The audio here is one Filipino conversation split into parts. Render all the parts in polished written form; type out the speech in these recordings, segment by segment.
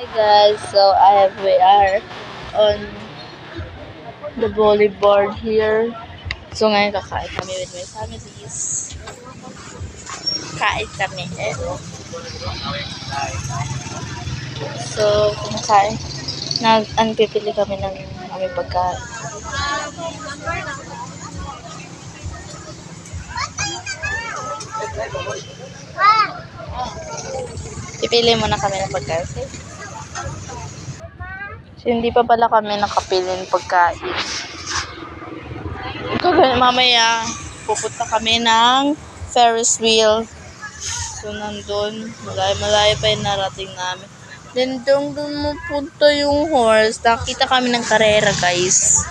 Hi guys, so we are on the boulevard here. So ngayon kakain kami with my families. Kain kami. So kumakain. Pipili kami ng aming pagkain. Pipili muna kami ng pagkain. Okay? So hindi pa pala kami nakapili ng pagkain. Mamaya pupunta kami ng Ferris wheel. So nandun, malayo pa yung narating namin. Then doon punta yung horse. Nakita kami ng karera guys.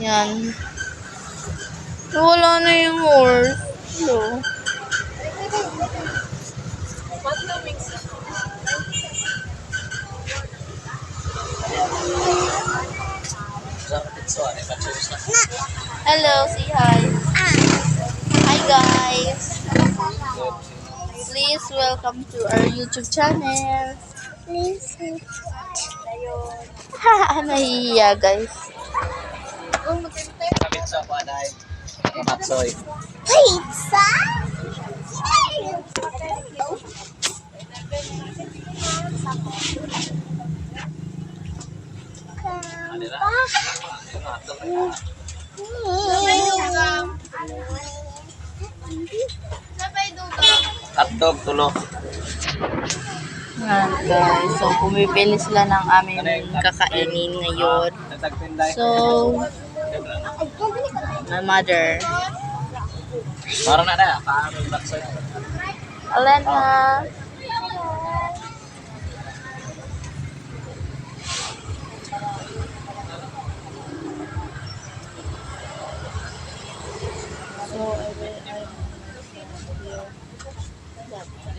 Yan. Wala na yung horse. Hello. Hello, say hi. Hi guys. Please welcome to our YouTube channel. Please. Nahihiya guys. Pizza? Hotdog, tulo. Yan guys. So pumipili sila ng aming kakainin ngayon. So, my mother. Parang na na. Parang bakso. Alena.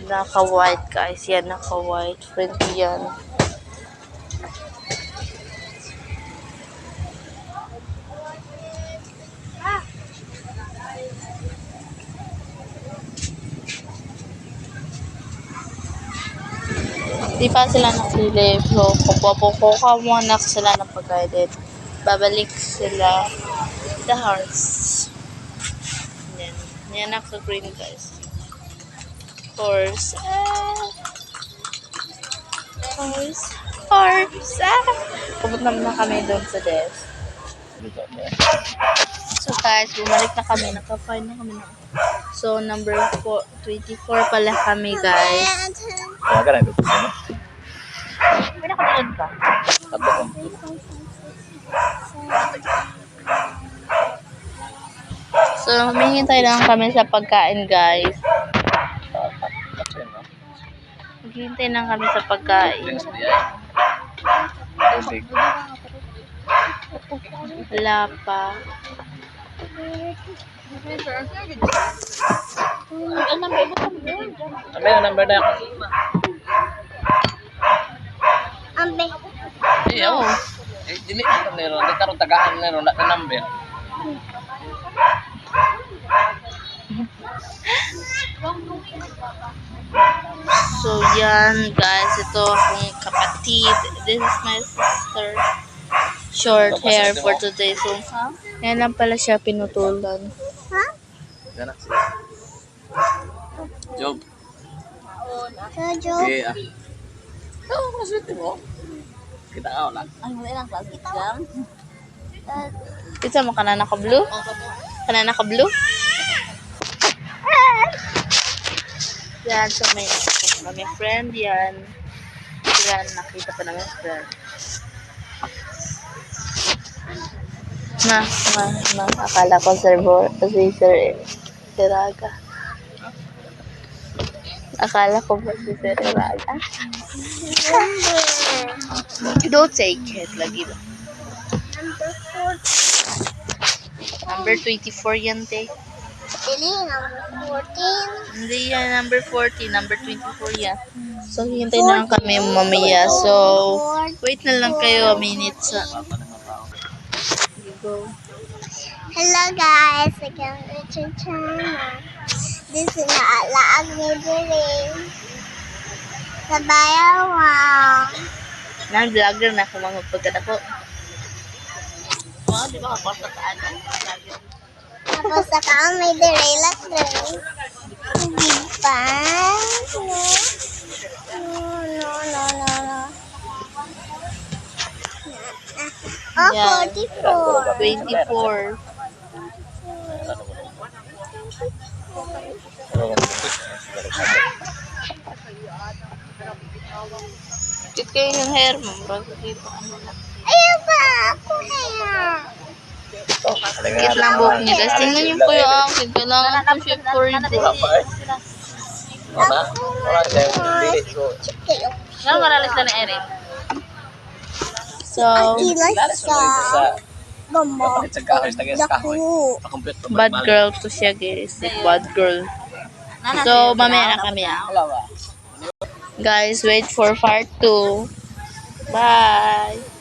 Naka-white guys. Yan, naka-white. Friendly yan. Di pa sila nakili. So, kukuha muna sila ng pagkain. Babalik sila the horse. Yan. Yan naka-green guys. Horse. Horse. Pupunta na kami doon sa desk. So guys, bumalik na kami. Naka-find na kami na. So, number 24 pala kami guys. Wala na ito. May nakapanood ka? Hotdog. So, humihintay lang kami sa pagkain guys. Maghihintay lang kami sa pagkain. Wala pa. Ano yung number na? Ambe. Iyo. Dili ito nero. Di tarong tagaan nero. Na number. So, yan guys. Ito akong kapatid. This is my sister. Short hair for today. So, yan lang pala siya pinutulan. Yan na. Job. Job. Okay ah. Oo, maswerte mo. Kita ka wala. Ay, wala lang plastic jam. Kita mo kanana ka blue? Kanana ka blue? Yan, so may friend yan. Yan, nakita pa namin friend. Akala ko si Sir Raga. Akala ko ba si Sir Raga? Don't take it, lagi ba? Number 24 yan, te. Pili, number 14. Hindi yan, number 40. Number 24 yan. So, hintay na lang kami mamaya. So, wait na lang kayo a minute sa... Go. Hello guys, again Richard channel. This is na alaag mo din. Sabayaw. Nan vlogger na ako mga pagkadako. Oh, di ba kaporta ka ano? Vlogger. Tapos saka may direlat din. Diba? No. Oh, Yan. 44. 24. Cute kayo yung hair mo, bro. Dito. Ayun ba? Ako kaya. Cute lang buhok niya. Guys, tingnan niyo po yung akin. Kailangan ko siya for you. Wala. Wala siya. Dili ko. Kayo. Nga, maralis na na Erin. So, Kila sa gamo. Sa kahoy, tagay sa kahoy. Daku. Pakumplit ko. bad girl to siya, guys. Like, bad girl. So, mamaya na kami, ah. Wala ba? Guys, wait for part 2. Bye!